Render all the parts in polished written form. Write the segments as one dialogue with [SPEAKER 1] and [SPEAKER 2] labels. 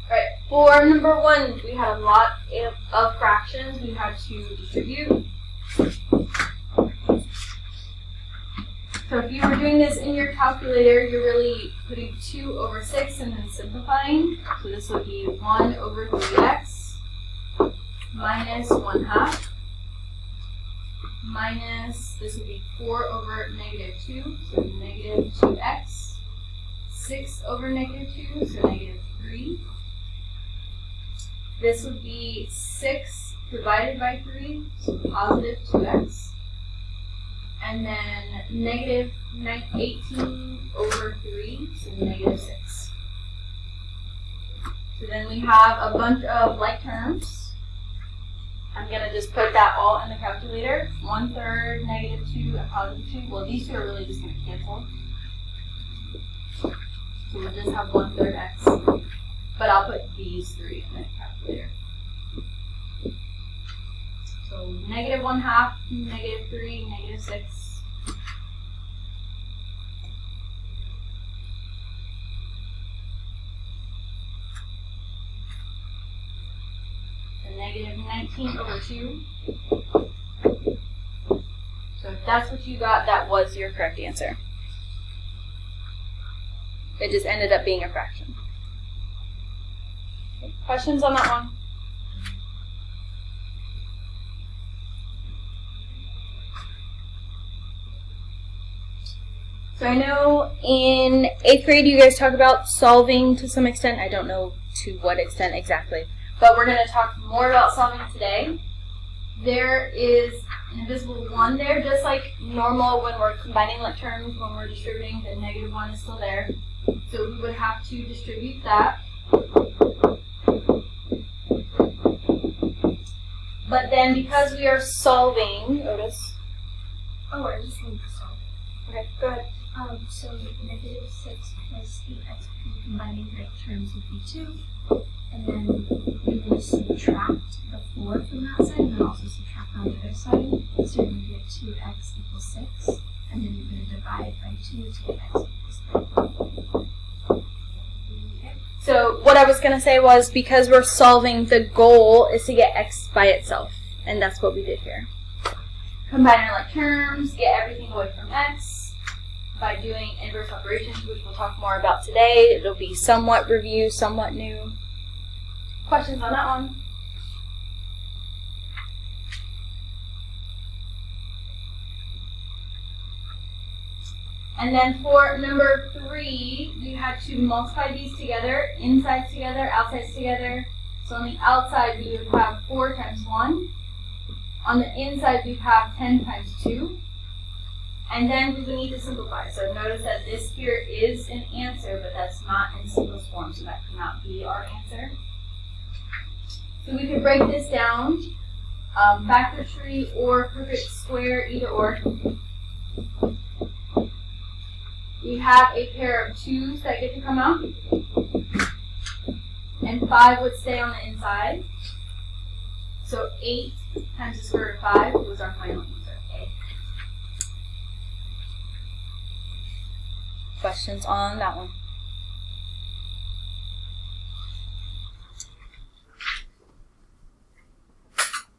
[SPEAKER 1] Alright, for number 1, we had a lot of fractions we had to distribute. So if you were doing this in your calculator, you're really putting 2 over 6 and then simplifying. So this would be 1 over 3x minus 1/2 minus, this would be 4 over negative 2, so negative 2x, 6 over negative 2, so negative 3. This would be 6 divided by 3, so positive 2x. And then negative 18 over 3, so negative 6. So then we have a bunch of like terms. I'm going to just put that all in the calculator. 1/3, negative 2, and positive 2. Well, these two are really just going to cancel. So we'll just have 1/3 x. But I'll put these 3 in the calculator. So negative 1/2, negative 3, negative 6. And negative 19 over 2. So if that's what you got, that was your correct answer. It just ended up being a fraction. Okay, questions on that one? So I know in 8th grade you guys talk about solving to some extent. I don't know to what extent exactly, but we're going to talk more about solving today. There is an invisible 1 there, just like normal when we're combining like terms, when we're distributing, the negative 1 is still there. So we would have to distribute that. But then because we are solving, Otis.
[SPEAKER 2] Oh, I just need to solve.
[SPEAKER 1] Okay, go ahead.
[SPEAKER 2] So negative 6 plus 8x combining right terms would be 2. And then we will subtract the 4 from that side and then also subtract on the other side. So you're going to get 2x equals 6. And then you're going to divide by 2 to get x equals 3.
[SPEAKER 1] Okay. So what I was going to say was because we're solving, the goal is to get x by itself. And that's what we did here. Combine our like terms, get everything away from x. By doing inverse operations, which we'll talk more about today. It'll be somewhat review, somewhat new. Questions on that one? And then for number 3, we had to multiply these together, insides together, outsides together. So on the outside, we would have 4 times 1. On the inside, we'd have 10 times 2. And then we would need to simplify. So notice that this here is an answer, but that's not in simplest form, so that cannot be our answer. So we could break this down, factor tree or perfect square, either or. We have a pair of 2's that get to come out, and 5 would stay on the inside. So 8 times the square root of 5 was our final answer. Questions on that one?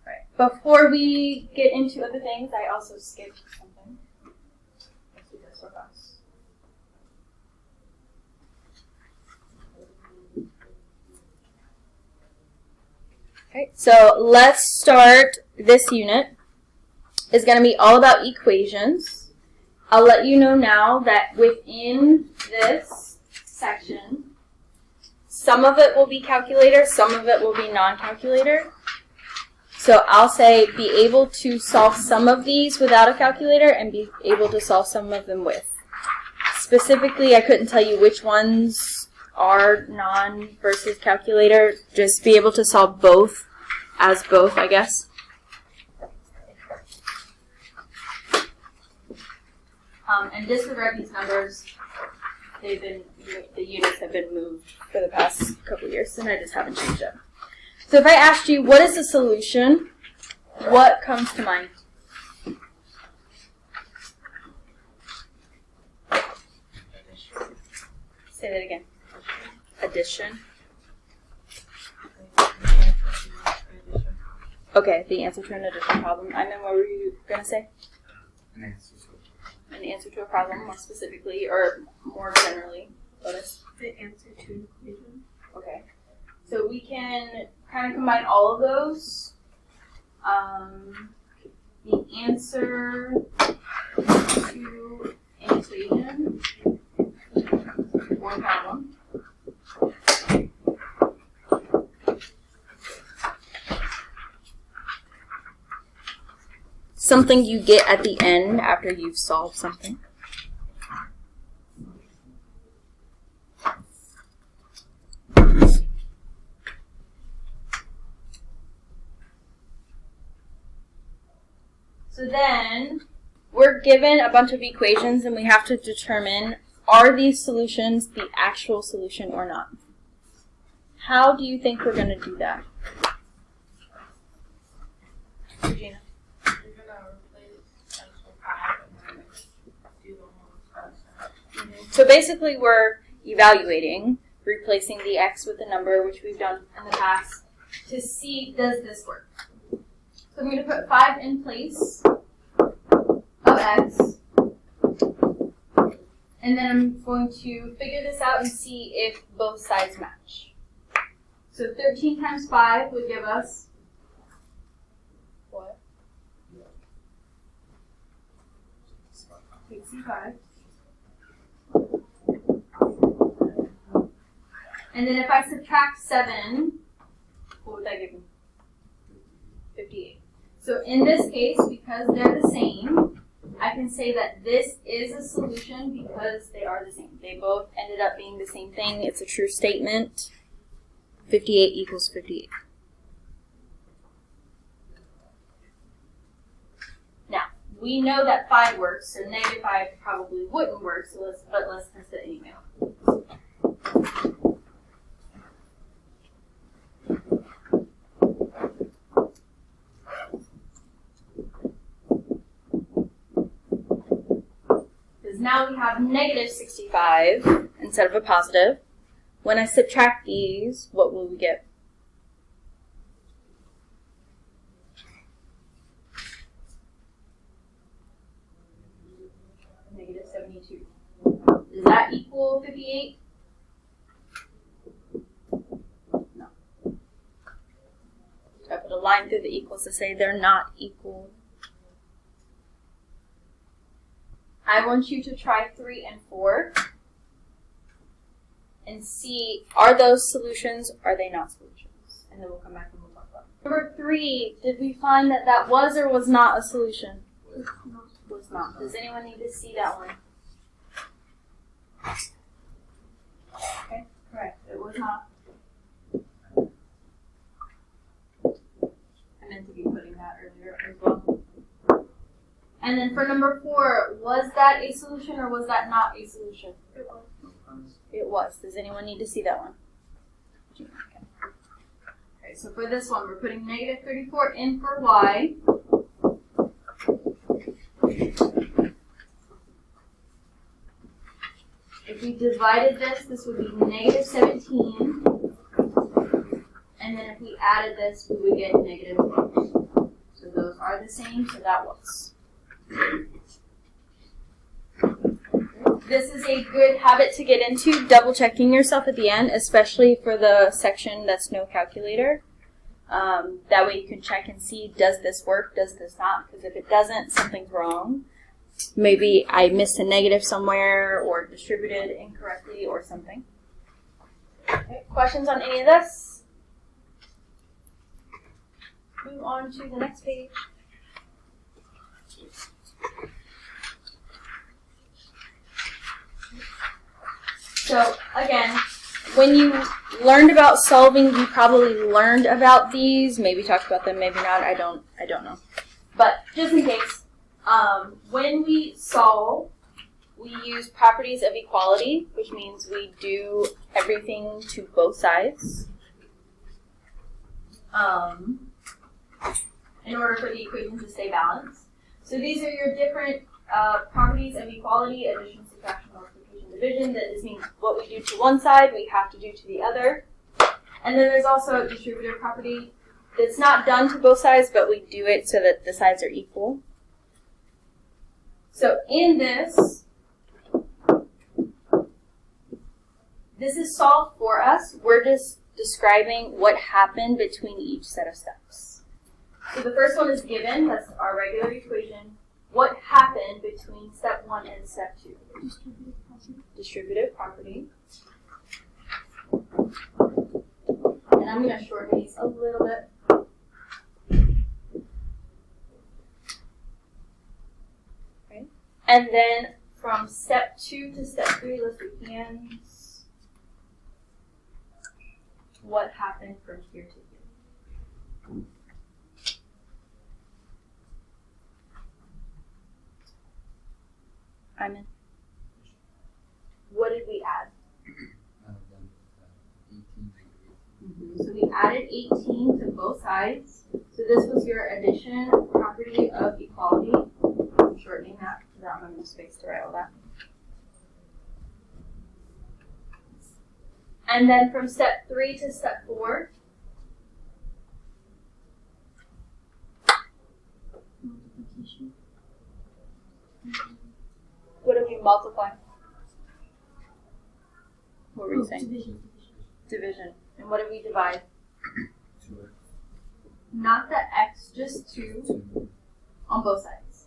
[SPEAKER 1] Right. Before we get into other things, I also skipped something. Let's do this real fast. Okay, so let's start this unit. It's going to be all about equations. I'll let you know now that within this section, some of it will be calculator, some of it will be non-calculator. So I'll say be able to solve some of these without a calculator and be able to solve some of them with. Specifically, I couldn't tell you which ones are non versus calculator. Just be able to solve both as both, I guess. And disregard these numbers. The units have been moved for the past couple years, and I just haven't changed it. So if I asked you, what is the solution, what comes to mind? Say that again. Addition. Okay, the answer to an addition problem. I mean, what were you going to say? An answer to a problem, more specifically, or more generally. Lotus?
[SPEAKER 2] The answer to an equation.
[SPEAKER 1] Okay. So we can kind of combine all of those. The answer to an equation or problem. Something you get at the end after you've solved something. So then, we're given a bunch of equations and we have to determine, are these solutions the actual solution or not? How do you think we're going to do that? Regina? So basically we're evaluating, replacing the x with a number, which we've done in the past, to see, does this work? So I'm going to put 5 in place of x, and then I'm going to figure this out and see if both sides match. So 13 times 5 would give us what? 65. And then if I subtract 7, what would that give me? 58. So in this case, because they're the same, I can say that this is a solution because they are the same. They both ended up being the same thing. It's a true statement. 58 equals 58. Now, we know that 5 works, so negative 5 probably wouldn't work, so let's test it anyway. Now we have negative 65 instead of a positive. When I subtract these, what will we get? Negative 72. Does that equal 58? No. So I put a line through the equals to say they're not equal. I want you to try 3 and 4 and see, are those solutions, are they not solutions? And then we'll come back and we'll talk about it. Number 3, did we find that that was or was not a solution? Was not. Does anyone need to see that one? Okay, correct. It was not. I meant to be putting that earlier as well. And then for number 4, was that a solution or was that not a solution? It was. It was. Does anyone need to see that one? Okay, so for this one, we're putting negative 34 in for y. If we divided this, this would be negative 17. And then if we added this, we would get negative 12. So those are the same, so that was. This is a good habit to get into, double checking yourself at the end, especially for the section that's no calculator. That way you can check and see, does this work, does this not? Because if it doesn't, something's wrong. Maybe I missed a negative somewhere or distributed incorrectly or something. Okay, questions on any of this? Move on to the next page. So, again, when you learned about solving, you probably learned about these. Maybe talked about them, maybe not. I don't know. But just in case, when we solve, we use properties of equality, which means we do everything to both sides in order for the equation to stay balanced. So these are your different properties of equality, addition, subtraction, multiplication, division. That just means what we do to one side, we have to do to the other. And then there's also a distributive property. It's not done to both sides, but we do it so that the sides are equal. So in this is solved for us. We're just describing what happened between each set of steps. So the first one is given. That's our regular equation. What happened between step 1 and step 2? Distributive property. And I'm going to shorten these a little bit. Okay. And then from step 2 to step 3, let's do hands. What happened from here to here? I'm in. What did we add? 18. So we added 18 to both sides. So this was your addition property of equality. I'm shortening that because I don't have enough space to write all that. And then from step 3 to step 4,
[SPEAKER 2] Multiplication.
[SPEAKER 1] what did we multiply? What were you saying?
[SPEAKER 2] Division.
[SPEAKER 1] Division. And what did we divide?
[SPEAKER 3] 2x.
[SPEAKER 1] Not the x, just 2 on both sides.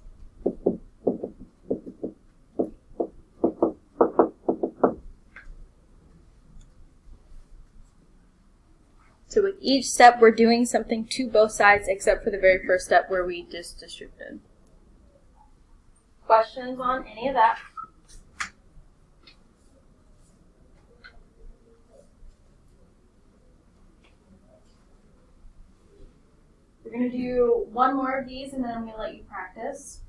[SPEAKER 1] So with each step, we're doing something to both sides, except for the very first step where we just distributed. Questions on any of that? We're going to do one more of these, and then I'm going to let you practice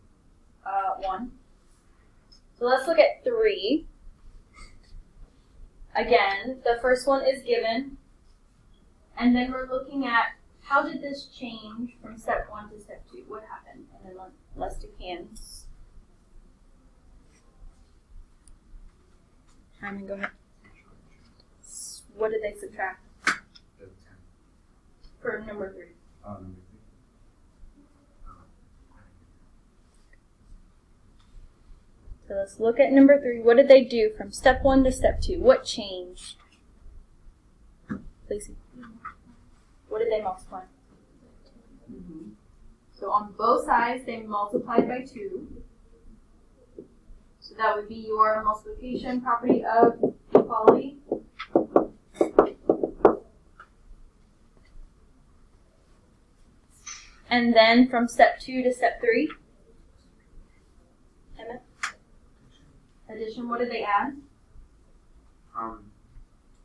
[SPEAKER 1] one. So let's look at 3. Again, the first one is given. And then we're looking at how did this change from step 1 to step 2? What happened? And then let's do hands. Hyman, go ahead. What did they subtract?
[SPEAKER 3] 10.
[SPEAKER 1] For number 3.
[SPEAKER 3] Number 3.
[SPEAKER 1] So let's look at number 3. What did they do from step 1 to step 2? What changed? Lacey. What did they multiply? So on both sides, they multiplied by 2. So that would be your multiplication property of equality. And then from step 2 to step 3, Emmett? Addition, what did they add?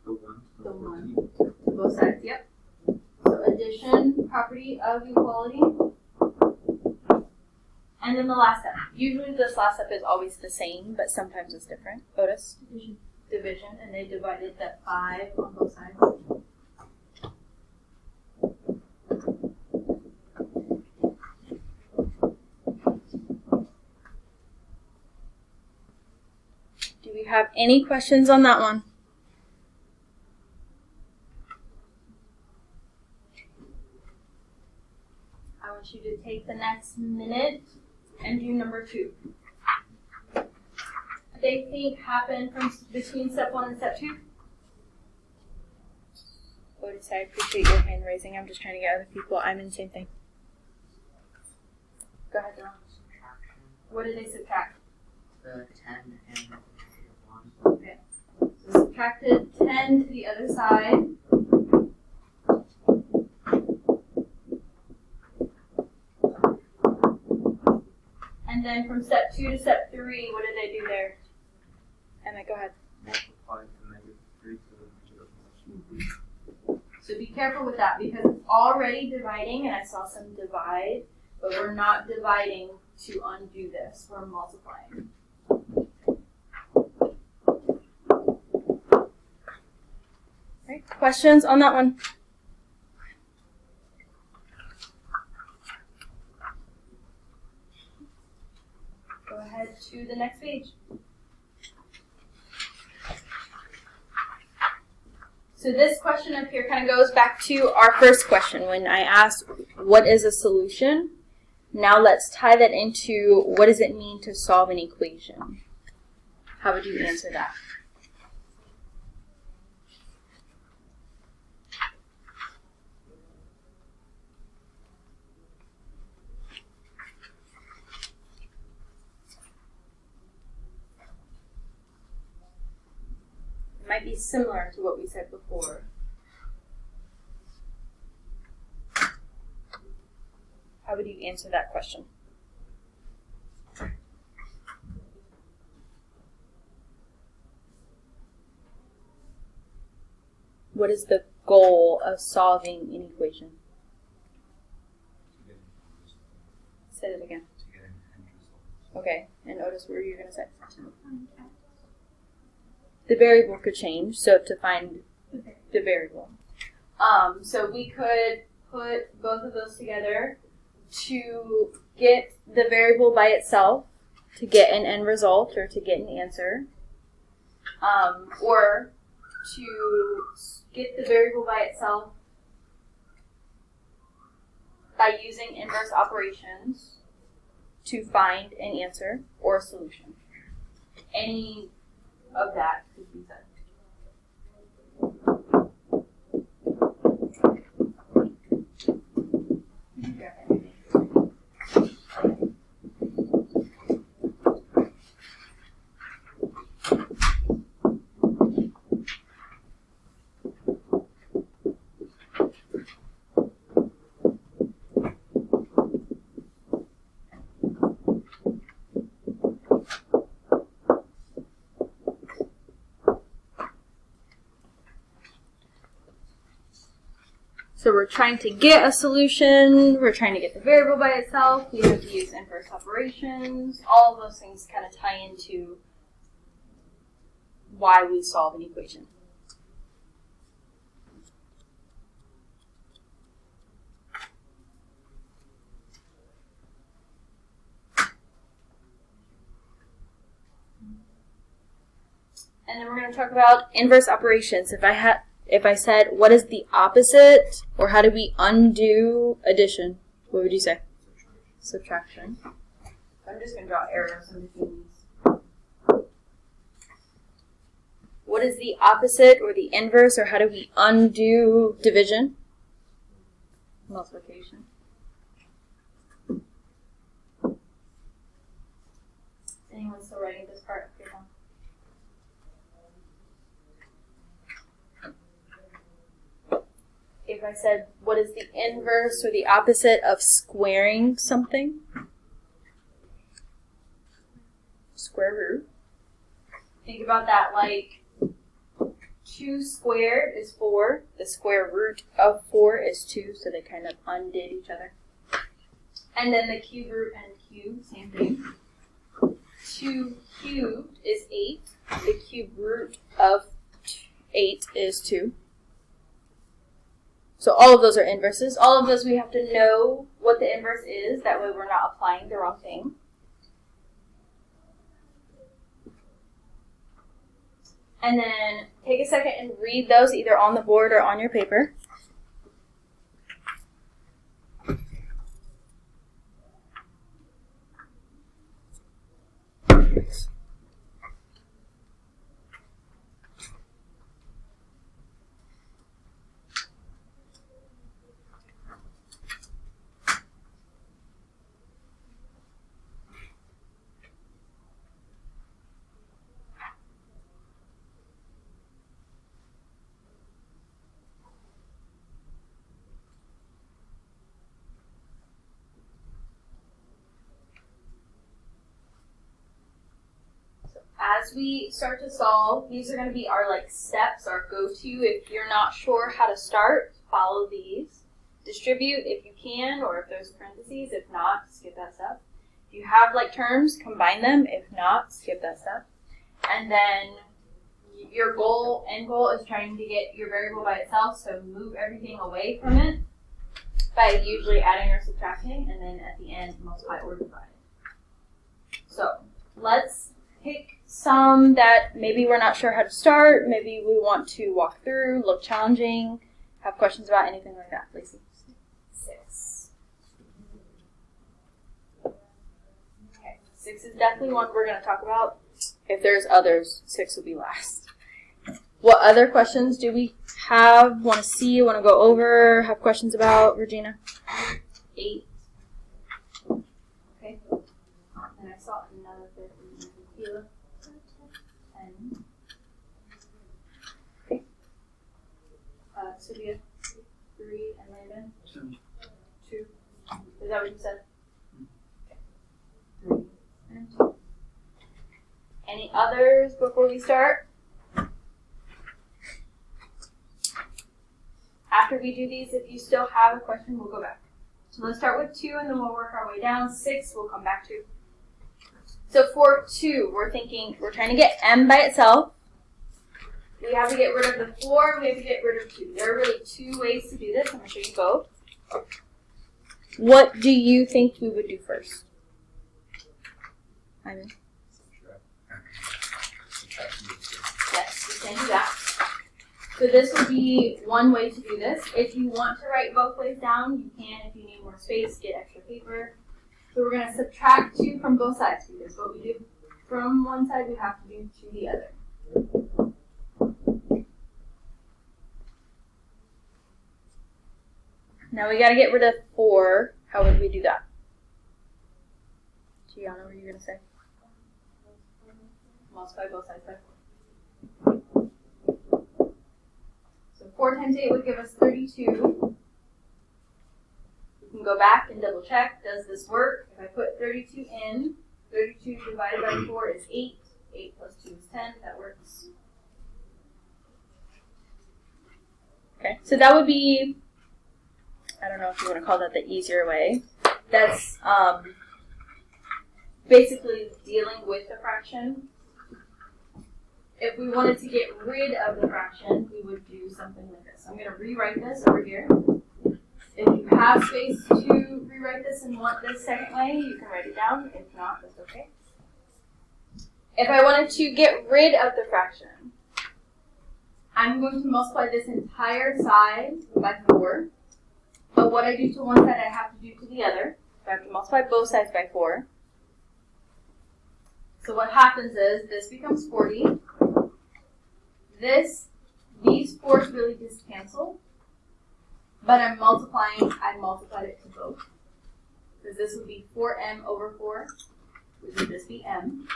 [SPEAKER 3] The 1.
[SPEAKER 1] The 1 to both sides, yep. So addition, property of equality. And then the last step. Usually this last step is always the same, but sometimes it's different. Otis?
[SPEAKER 2] Division.
[SPEAKER 1] Division, and they divided that 5 on both sides. Do we have any questions on that one? I want you to take the next minute and do number 2. They think happened from between step 1 and step 2? Otis, I appreciate your hand raising. I'm just trying to get other people. I'm in the same thing. Go ahead, Dylan.
[SPEAKER 4] Subtraction.
[SPEAKER 1] What did they subtract?
[SPEAKER 4] The 10 and the negative 1.
[SPEAKER 1] Okay. So subtracted 10 to the other side. And then from step 2 to step 3, what did they do there? Emmett, go ahead.
[SPEAKER 3] Multiply the negative 3 to the negative 1.
[SPEAKER 1] So be careful with that because it's already dividing, and I saw some divide, but we're not dividing to undo this. We're multiplying. Okay, questions on that one? Go ahead So this question up here kind of goes back to our first question when I asked, what is a solution? Now let's tie that into what does it mean to solve an equation? How would you answer that? It might be similar to what we said before. How would you answer that question? What is the goal of solving an equation? Say it again. Okay, and Otis, what were you going to say? The variable could change, so to find the variable. So we could put both of those together to get the variable by itself, to get an end result or to get an answer, or to get the variable by itself by using inverse operations to find an answer or a solution. Any of that could be said. So we're trying to get a solution, we're trying to get the variable by itself, we have to use inverse operations. All of those things kind of tie into why we solve an equation. And then we're going to talk about inverse operations. If I said, what is the opposite, or how do we undo addition? What would you say? Subtraction. I'm just going to draw arrows in between these. What is the opposite, or the inverse, or how do we undo division? Multiplication. Anyone still writing this part? Okay, no. If I said, what is the inverse or the opposite of squaring something? Square root. Think about that like 2 squared is 4. The square root of 4 is 2, so they kind of undid each other. And then the cube root and cube, same thing. 2 cubed is 8. The cube root of 8 is 2. So all of those are inverses. All of those we have to know what the inverse is. That way we're not applying the wrong thing. And then take a second and read those either on the board or on your paper. As we start to solve, these are going to be our steps, our go-to. If you're not sure how to start, follow these. Distribute if you can, or if there's parentheses. If not, skip that step. If you have terms, combine them. If not, skip that step. And then your end goal is trying to get your variable by itself, so move everything away from it by usually adding or subtracting, and then at the end, multiply or divide. So let's pick some that maybe we're not sure how to start, maybe we want to walk through, look challenging, have questions about anything like that, Lacey? 6. Okay, 6 is definitely one we're going to talk about. If there's others, 6 will be last. What other questions do we have, want to see, want to go over, have questions about, Regina? 8. Okay. And I saw another 13. Sheila? 10. Okay. Sophia? 3. And Landon? 2. Is that what you said? Okay. 3 and 2. Any others before we start? After we do these, if you still have a question, we'll go back. So let's start with 2 and then we'll work our way down. 6 we'll come back to. So for 2, we're trying to get m by itself. We have to get rid of the 4, we have to get rid of 2. There are really 2 ways to do this. I'm going to show you both. What do you think we would do first? Ivan? Yes, we can do that. So this would be one way to do this. If you want to write both ways down, you can. If you need more space, get extra paper. So we're going to subtract 2 from both sides because what we do from one side, we have to do to the other. Now we got to get rid of 4. How would we do that? Gianna, what were you going to say? Multiply both sides by 4. So 4 times 8 would give us 32. We can go back and double check. Does this work? If I put 32 in, 32 divided by 4 is 8. 8 plus 2 is 10. That works. Okay, so that would be, I don't know if you want to call that the easier way. That's basically dealing with the fraction. If we wanted to get rid of the fraction, we would do something like this. I'm going to rewrite this over here. If you have space to rewrite this and want this second way, you can write it down. If not, that's okay. If I wanted to get rid of the fraction, I'm going to multiply this entire side by 4. But what I do to one side, I have to do to the other. So I have to multiply both sides by 4. So what happens is this becomes 40. These 4's really just cancel. But I multiplied it to both. Because this would be 4m over 4, which would just be m.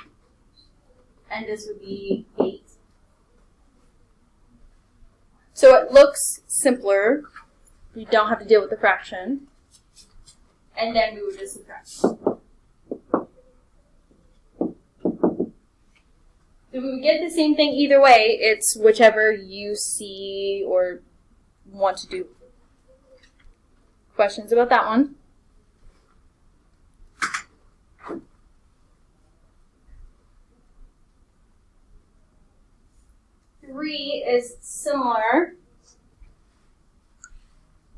[SPEAKER 1] And this would be 8. So it looks simpler. We don't have to deal with the fraction. And then we would just subtract. So we would get the same thing either way. It's whichever you see or want to do. Questions about that one? Three is similar.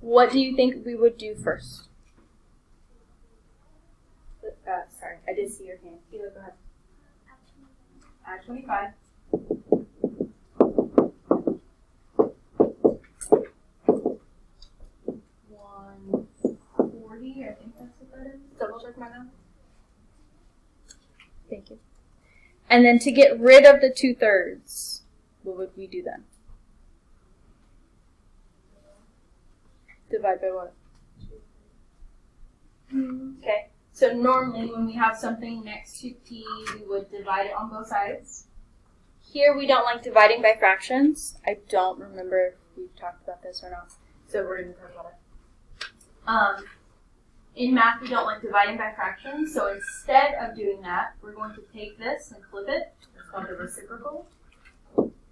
[SPEAKER 1] What do you think we would do first? Sorry, I did see your hand. Sheila, go ahead. Add 25. I think that's what that is. Double check my math. Thank you. And then to get rid of the 2/3, what would we do then? Divide by what? Okay. So normally when we have something next to p, we would divide it on both sides. Here we don't like dividing by fractions. I don't remember if we've talked about this or not. So we're going to talk about it. In math, we don't like dividing by fractions, so instead of doing that, we're going to take this and flip it. It's called a reciprocal.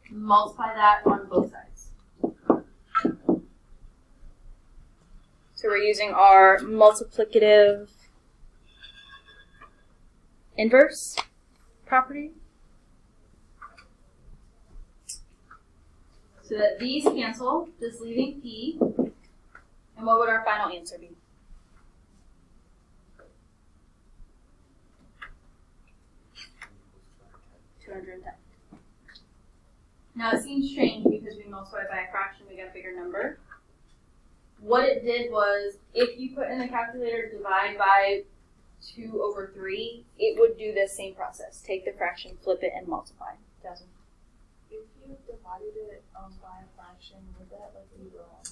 [SPEAKER 1] Multiply that on both sides. So we're using our multiplicative inverse property. So that these cancel, just leaving p. And what would our final answer be? 210. 110. Now it seems strange because we multiplied by a fraction, we got a bigger number. What it did was, if you put in the calculator divide by 2/3, it would do the same process. Take the fraction, flip it, and multiply. Doesn't.
[SPEAKER 5] If you divided it by a fraction, would that be wrong?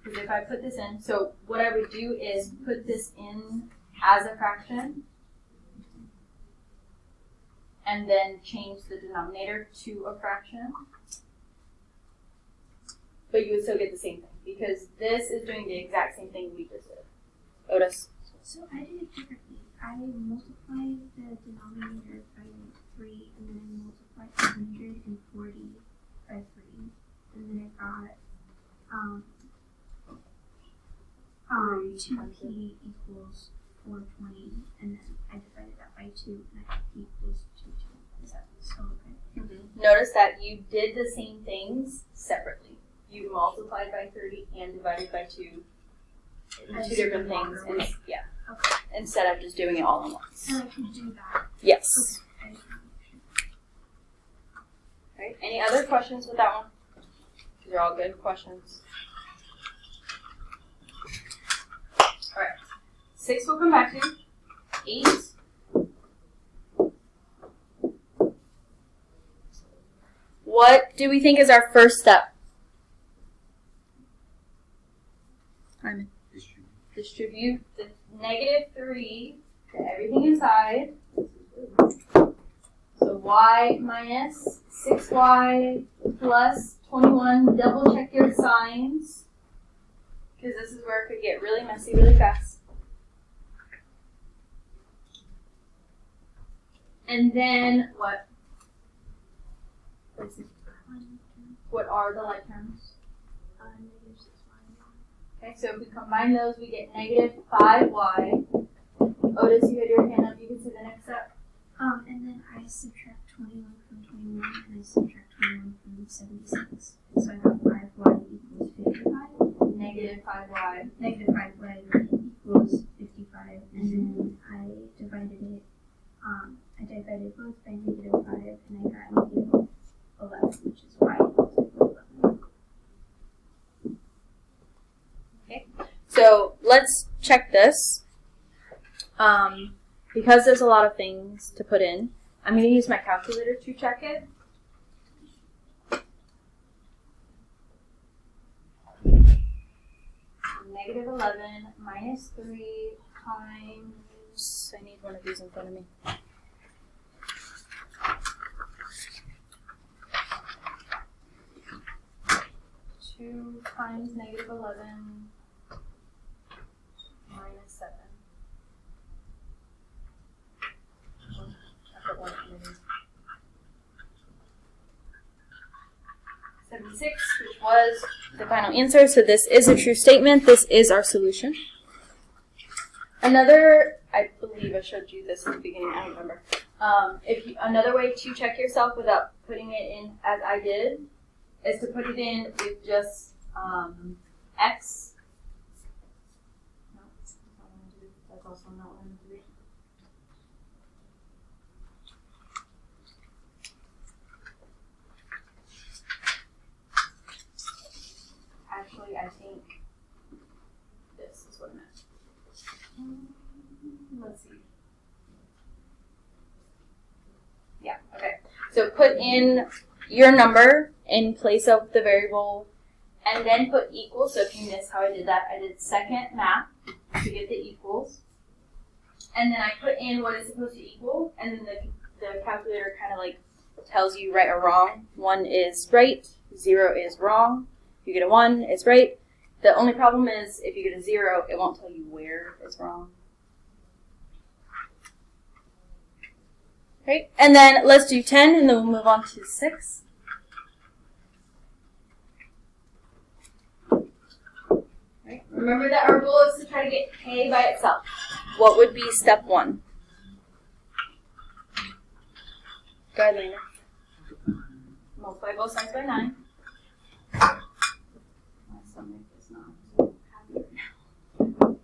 [SPEAKER 1] Because if I put this in, so what I would do is put this in as a fraction, and then change the denominator to a fraction. But you would still get the same thing, because this is doing the exact same thing we just did. Otis?
[SPEAKER 2] So I did it differently. I multiplied the denominator by 3, and then I multiplied 140 by 3, and then I got 2p equals 420, and then I divided that by 2, and I got p equals 220. Is that so okay?
[SPEAKER 1] Mm-hmm. Notice that you did the same things separately. You multiplied by 30 and divided by 2. Two different things, and yeah.
[SPEAKER 2] Okay.
[SPEAKER 1] Instead of just doing it all at once.
[SPEAKER 2] And I can do that.
[SPEAKER 1] Yes.
[SPEAKER 2] Okay.
[SPEAKER 1] Right. Any other questions with that one? These are all good questions. All right. 6 we'll come back to. 8. What do we think is our first step? Hyman. Distribute the -3 to everything inside. So y minus 6y plus 21. Double check your signs, because this is where it could get really messy really fast. And then what? What are the like terms?
[SPEAKER 2] Negative 6y.
[SPEAKER 1] Okay, so if we combine those, we get -5y. Otis, you had your hand up. You can see the next step.
[SPEAKER 2] And then I subtract 21 from 21, and I subtract 21 from 76. So I got 5y equals 55.
[SPEAKER 1] -5y.
[SPEAKER 2] Negative 5y equals 55, and then I divided it. I divided both by -5, and I got -11, which is y equals 11.
[SPEAKER 1] So let's check this. Because there's a lot of things to put in, I'm going to use my calculator to check it. -11 minus 3 times, I need one of these in front of me. Two times -11 minus 7. I put one in there. 76, which was the final answer. So this is a true statement. This is our solution. Another, I believe I showed you this in the beginning. I don't remember. Another way to check yourself without putting it in as I did is to put it in with just x. No, that's not what I'm going to do. That's also not what I'm going to do. Actually, I think this is what I meant. Let's see. Yeah, okay. So put in your number in place of the variable, and then put equals. So if you missed how I did that, I did second math to get the equals. And then I put in what it's supposed to equal, and then the calculator kind of like tells you right or wrong. 1 is right, 0 is wrong. If you get a 1, it's right. The only problem is if you get a 0, it won't tell you where it's wrong. Right, and then let's do 10, and then we'll move on to 6. Right. Remember that our goal is to try to get k by itself. What would be step 1? Go ahead, Lena. Multiply both sides by 9. My stomach is not so happy right now.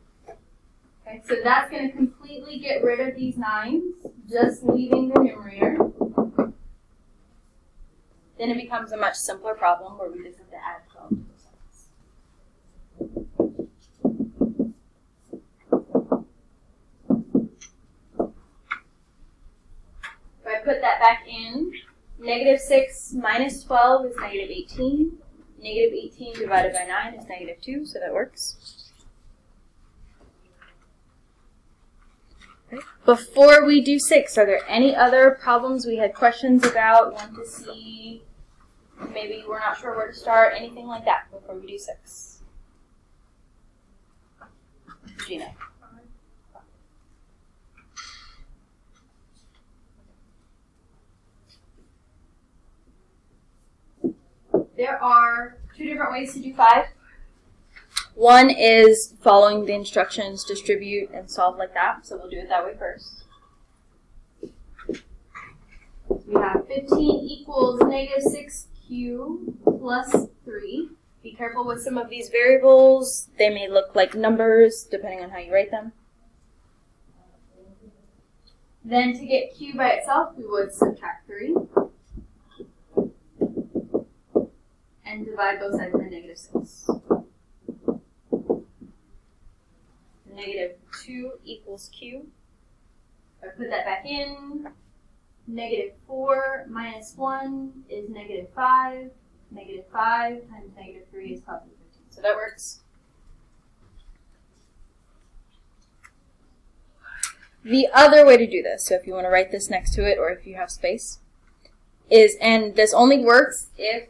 [SPEAKER 1] Okay, so that's going to completely get rid of these 9s. just leaving the numerator, then it becomes a much simpler problem where we just have to add 12 to both sides. If I put that back in, negative 6 minus 12 is negative 18. Negative 18 divided by 9 is negative 2, so that works. Before we do 6, are there any other problems we had questions about, want to see, maybe we're not sure where to start, anything like that before we do 6? Gina. There are 2 different ways to do 5. One is following the instructions, distribute and solve like that. So we'll do it that way first. We have 15 equals negative 6q plus 3. Be careful with some of these variables. They may look like numbers depending on how you write them. Then to get q by itself, we would subtract 3. And divide both sides by negative 6. Negative 2 equals q. If I put that back in, negative 4 minus 1 is negative 5. Negative 5 times negative 3 is positive 15. So that works. The other way to do this, so if you want to write this next to it or if you have space, is, and this only works if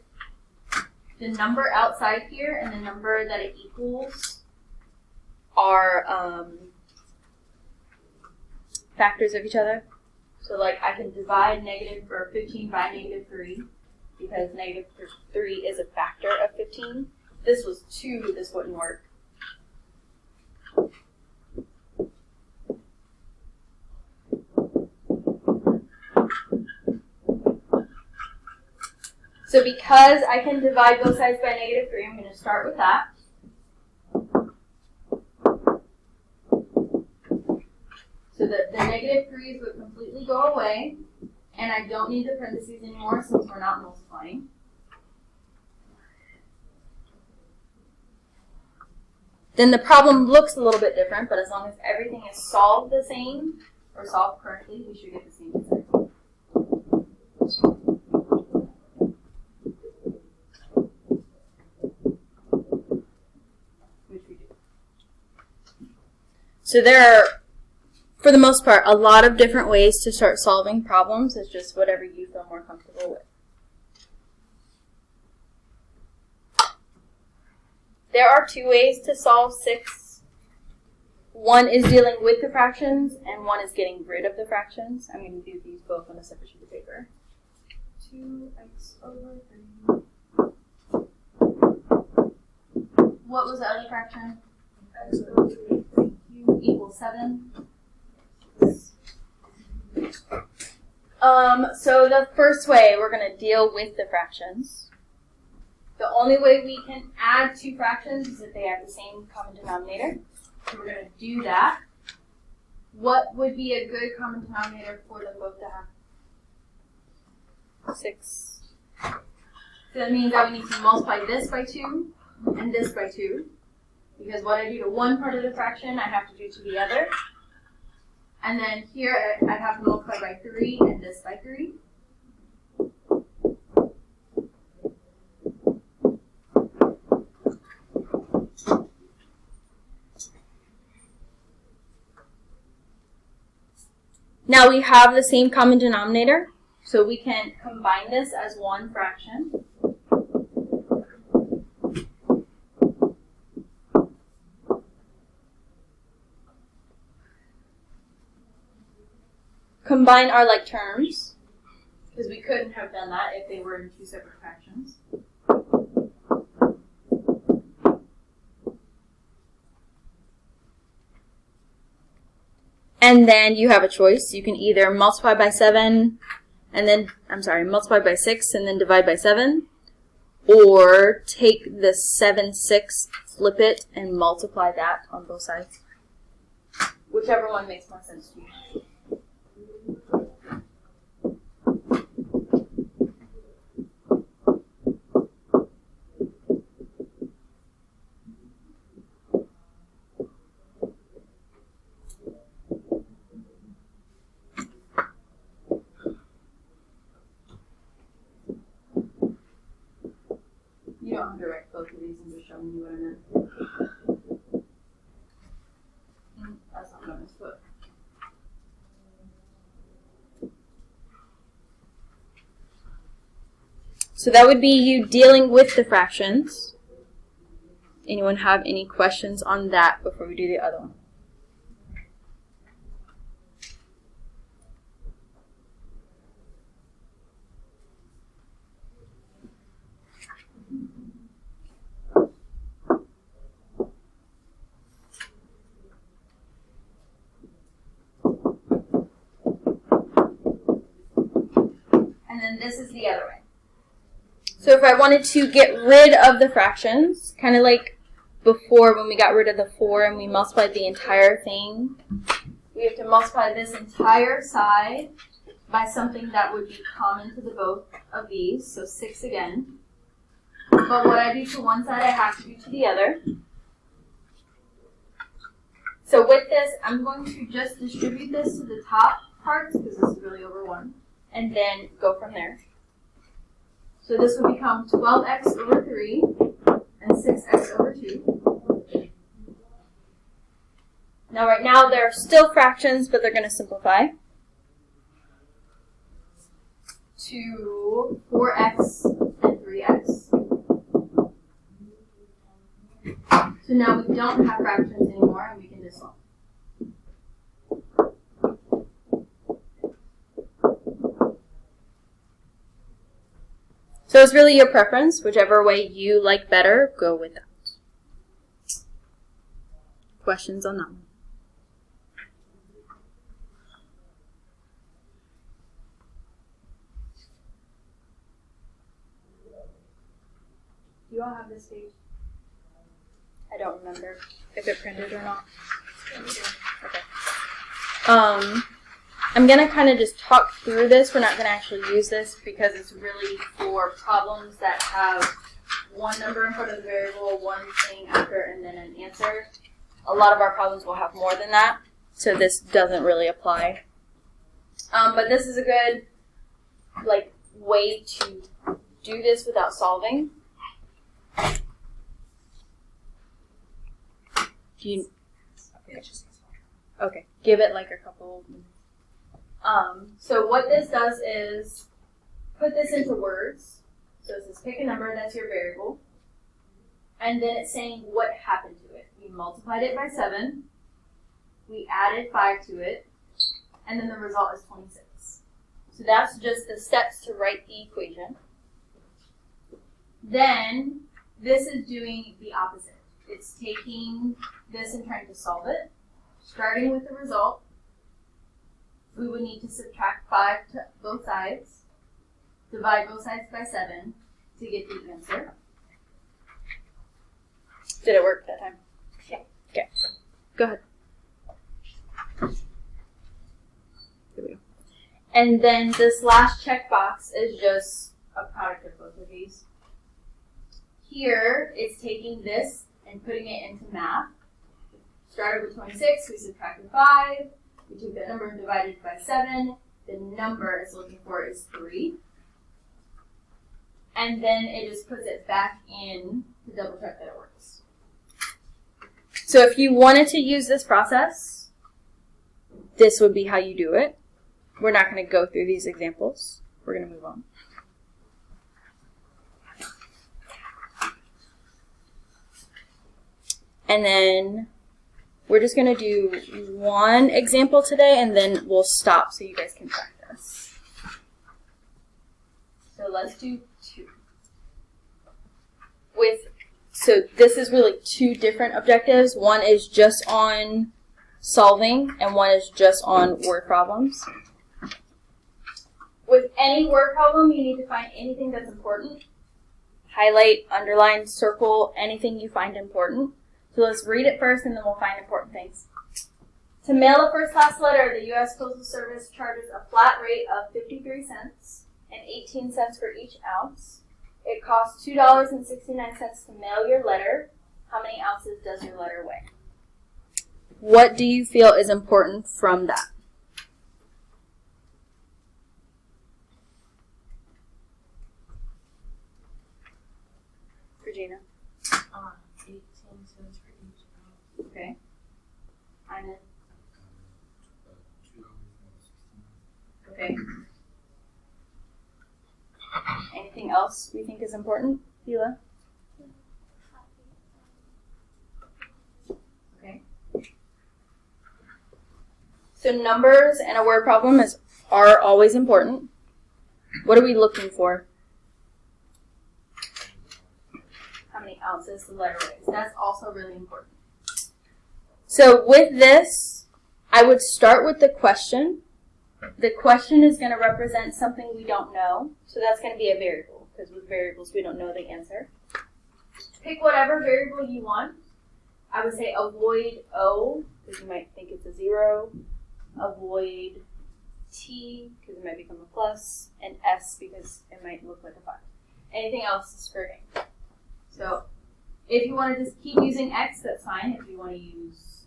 [SPEAKER 1] the number outside here and the number that it equals are factors of each other. So like I can divide negative or 15 by negative 3 because negative 3 is a factor of 15. If this was 2, this wouldn't work. So because I can divide both sides by negative 3, I'm going to start with that. So the negative 3's would completely go away, and I don't need the parentheses anymore since we're not multiplying. Then the problem looks a little bit different, but as long as everything is solved the same, or solved correctly, we should get the same answer. Which we do. So there are, for the most part, a lot of different ways to start solving problems. It's just whatever you feel more comfortable with. There are 2 ways to solve 6. One is dealing with the fractions, and one is getting rid of the fractions. I'm going to do these both on a separate sheet of paper. 2x over 3. What was the other fraction? X over 3. Q equals 7. So the first way, we're going to deal with the fractions. The only way we can add 2 fractions is if they have the same common denominator. So we're going to do that. What would be a good common denominator for them both to have? 6. So that means I would need to multiply this by 2 and this by 2. Because what I do to one part of the fraction, I have to do to the other. And then here, I'd have to multiply by 3 and this by 3. Now we have the same common denominator, so we can combine this as one fraction. Combine our like terms, because we couldn't have done that if they were in 2 separate fractions. And then you have a choice. You can either multiply by 7 and then, multiply by 6 and then divide by 7, or take the 7, 6, flip it, and multiply that on both sides. Whichever one makes more sense to you. want me to write both of these and just showing you what I meant. That's not what I meant to put. So that would be you dealing with the fractions. Anyone have any questions on that before we do the other one? And then this is the other way. So if I wanted to get rid of the fractions, kind of like before when we got rid of the 4 and we multiplied the entire thing, we have to multiply this entire side by something that would be common to the both of these, so 6 again. But what I do to one side, I have to do to the other. So with this, I'm going to just distribute this to the top parts, because this is really over 1, and then go from there. So this would become 12x over 3 and 6x over 2. Now right now they're still fractions, but they're going to simplify to 4x and 3x. So now we don't have fractions anymore and we can just solve. So it's really your preference. Whichever way you like better, go with that. Questions on that one? Do you all have this page? I don't remember if it printed or not. Okay. I'm going to kind of just talk through this. We're not going to actually use this because it's really for problems that have one number in front of the variable, one thing after, and then an answer. A lot of our problems will have more than that, so this doesn't really apply. But this is a good way to do this without solving. Okay, give it like a couple minutes. So what this does is put this into words. So it says pick a number, that's your variable. And then it's saying what happened to it. We multiplied it by 7. We added 5 to it. And then the result is 26. So that's just the steps to write the equation. Then this is doing the opposite. It's taking this and trying to solve it. Starting with the result, we would need to subtract 5 to both sides, divide both sides by 7 to get the answer. Did it work that time? Yeah. Okay. Go ahead. Here we go. And then this last checkbox is just a product of both of these. Here, it's taking this and putting it into math. Started with 26, we subtracted 5. We took that number and divided it by 7. The number it's looking for is 3. And then it just puts it back in to double check that it works. So if you wanted to use this process, this would be how you do it. We're not going to go through these examples. We're going to move on. And then we're just going to do one example today, and then we'll stop so you guys can practice. So let's do 2. So this is really 2 different objectives. One is just on solving, and one is just on word problems. With any word problem, you need to find anything that's important. Highlight, underline, circle, anything you find important. So let's read it first, and then we'll find important things. To mail a first-class letter, the U.S. Postal Service charges a flat rate of 53 cents and 18 cents for each ounce. It costs $2.69 to mail your letter. How many ounces does your letter weigh? What do you feel is important from that? Regina?
[SPEAKER 5] 18 cents for each ounce.
[SPEAKER 1] Okay. Inan? Okay. Anything else we think is important, Hila? Okay. So numbers and a word problem are always important. What are we looking for? How many ounces the letter weighs. That's also really important. So with this, I would start with the question. The question is going to represent something we don't know. So that's going to be a variable, because with variables we don't know the answer. Pick whatever variable you want. I would say avoid O, because you might think it's a 0. Avoid T, because it might become a plus. And S, because it might look like a 5. Anything else is fair game. So if you want to just keep using X, that's fine. If you want to use,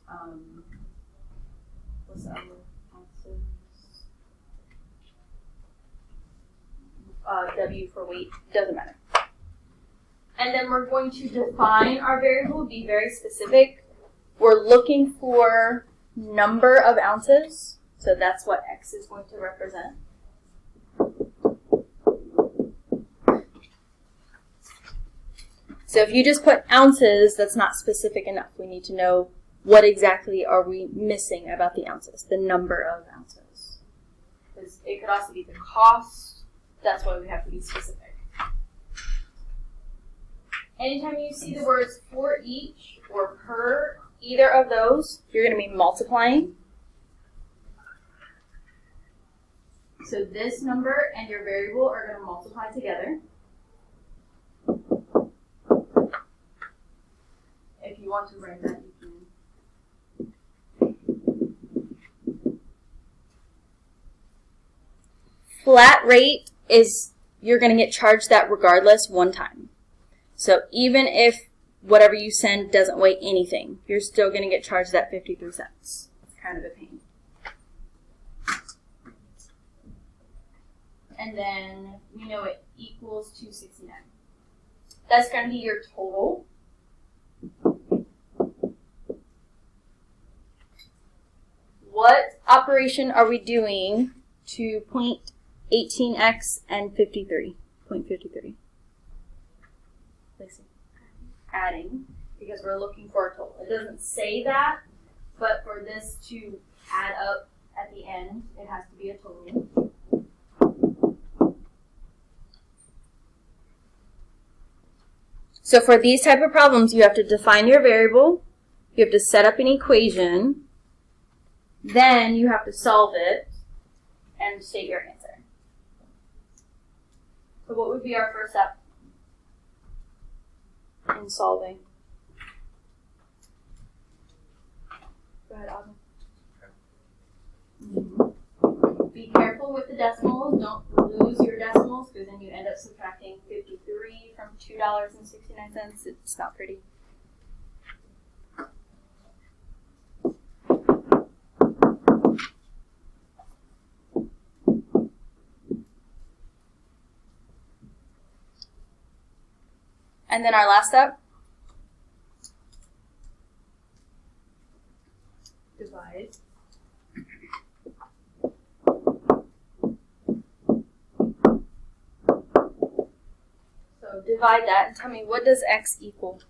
[SPEAKER 1] what's the other ounces? W for weight, doesn't matter. And then we're going to define our variable, be very specific. We're looking for number of ounces, so that's what X is going to represent. So if you just put ounces, that's not specific enough. We need to know what exactly are we missing about the ounces, the number of ounces. Because it could also be the cost. That's why we have to be specific. Anytime you see the words for each or per, either of those, you're going to be multiplying. So this number and your variable are going to multiply together. If you want to write that, you can. Flat rate is you're going to get charged that regardless one time. So even if whatever you send doesn't weigh anything, you're still going to get charged that 53 cents. It's kind of a pain. And then we know it equals 269. That's going to be your total. What operation are we doing to 0.18x and 53? 0.53. Lacey. Adding, because we're looking for a total. It doesn't say that, but for this to add up at the end, it has to be a total. So for these type of problems, you have to define your variable, you have to set up an equation, then you have to solve it, and state your answer. So what would be our first step in solving? Go ahead, Austin. Be careful with the decimals. Don't lose your decimals, because then you end up subtracting 53 from $2.69. It's not pretty. And then our last step, divide. So divide that and tell me, what does x equal?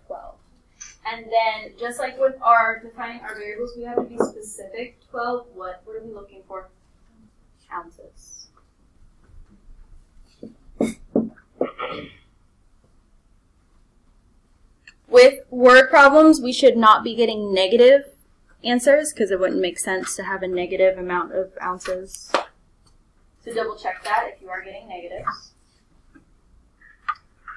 [SPEAKER 1] 12. And then just like with our defining our variables, we have to be specific. 12, what are we looking for? Ounces. With word problems, we should not be getting negative answers because it wouldn't make sense to have a negative amount of ounces. So double check that if you are getting negatives.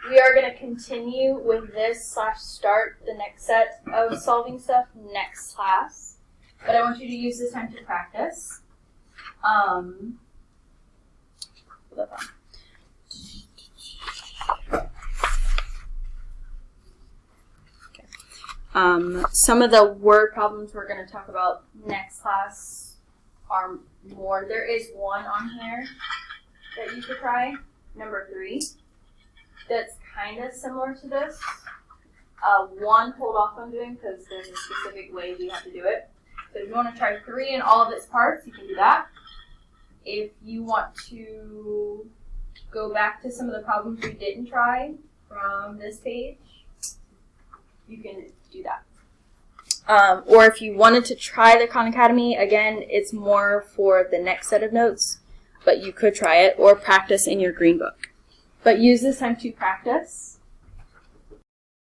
[SPEAKER 1] We are going to continue with this / start the next set of solving stuff next class. But I want you to use this time to practice. Some of the word problems we're going to talk about next class are more. There is one on here that you could try, number 3. that's kind of similar to this. One hold off on doing because there's a specific way you have to do it. So if you want to try 3 in all of its parts, you can do that. If you want to go back to some of the problems we didn't try from this page, you can do that. Or if you wanted to try the Khan Academy, again, it's more for the next set of notes, but you could try it or practice in your green book. But use this time to practice